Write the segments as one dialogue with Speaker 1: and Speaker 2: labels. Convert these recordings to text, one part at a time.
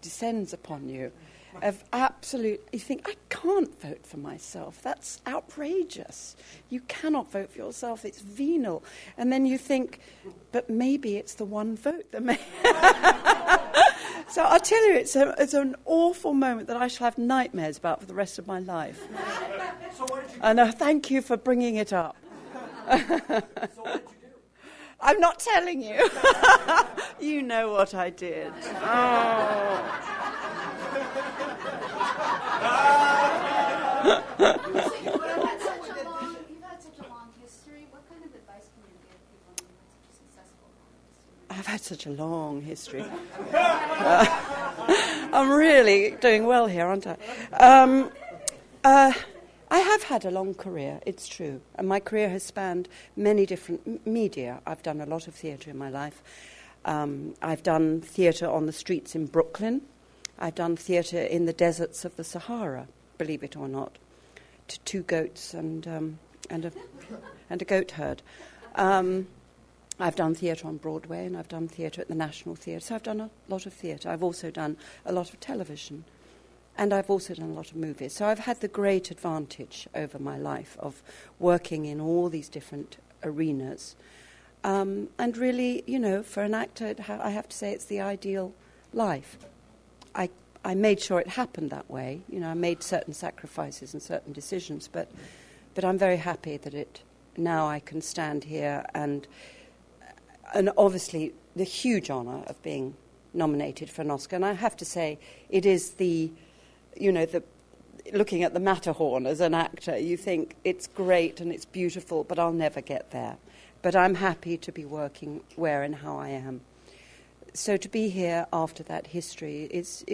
Speaker 1: descends upon you of absolute, you think, I can't vote for myself. That's outrageous. You cannot vote for yourself. It's venal. And then you think, but maybe it's the one vote that may... So I'll tell you, it's an awful moment that I shall have nightmares about for the rest of my life.
Speaker 2: So what did you do?
Speaker 1: And thank you for bringing it up.
Speaker 2: So what did you do?
Speaker 1: I'm not telling you. You know what I did. Oh.
Speaker 3: You've had such a long history. What kind of advice can you give people who are such a successful history?
Speaker 1: I've had such a long history. I'm really doing well here, aren't I? I have had a long career, it's true. And my career has spanned many different media. I've done a lot of theatre in my life. I've done theatre on the streets in Brooklyn. I've done theatre in the deserts of the Sahara, believe it or not, to 2 goats and a goat herd. I've done theatre on Broadway, and I've done theatre at the National Theatre. So I've done a lot of theatre. I've also done a lot of television, and I've also done a lot of movies. So I've had the great advantage over my life of working in all these different arenas. And really, you know, for an actor, I have to say it's the ideal life. I made sure it happened that way. You know, I made certain sacrifices and certain decisions, but I'm very happy that now I can stand here and obviously the huge honour of being nominated for an Oscar. And I have to say, it is looking at the Matterhorn as an actor, you think it's great and it's beautiful, but I'll never get there. But I'm happy to be working where and how I am. So to be here after that history is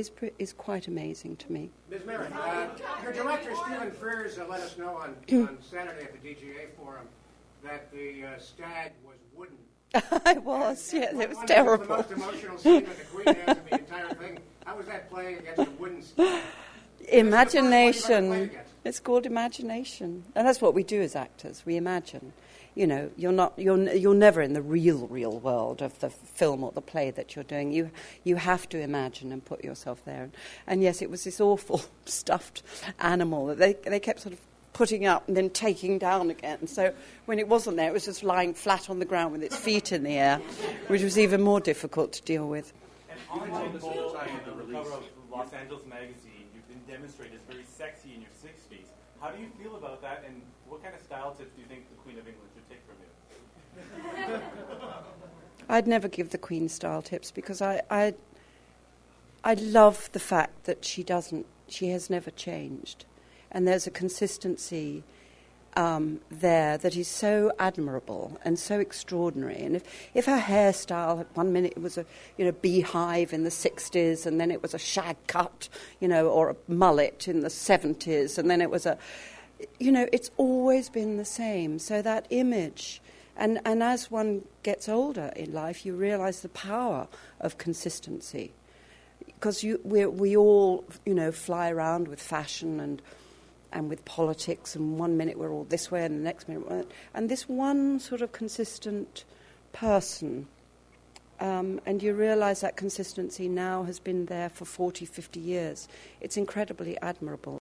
Speaker 1: quite amazing to me.
Speaker 2: Ms. Mirren, your director, Stephen Frears, let us know on Saturday at the DGA Forum that the stag was wooden.
Speaker 1: It was, yes, it was terrible.
Speaker 2: The most emotional scene with the Queen has in the entire thing. How was that playing against a wooden stag?
Speaker 1: Imagination. It's called imagination, and that's what we do as actors. We imagine. You know, you're never in the real world of the film or the play that you're doing. You have to imagine and put yourself there. And yes, it was this awful stuffed animal that they kept sort of putting up and then taking down again. So when it wasn't there, it was just lying flat on the ground with its feet in the air, which was even more difficult to deal with.
Speaker 4: And on the cover of Los Angeles Magazine, you've been demonstrated as very sexy in your 60s. How do you feel about that, and what kind of style tips do you think the Queen of England should take from you?
Speaker 1: I'd never give the Queen style tips because I love the fact that she has never changed. And there's a consistency there that is so admirable and so extraordinary. And if her hairstyle, at one minute it was a beehive in the 60s, and then it was a shag cut, or a mullet in the 70s, and then it was it's always been the same. So that image, and as one gets older in life, you realise the power of consistency. Because we all, fly around with fashion and with politics, and one minute we're all this way and the next minute and this one sort of consistent person, and you realise that consistency now has been there for 40, 50 years. It's incredibly admirable.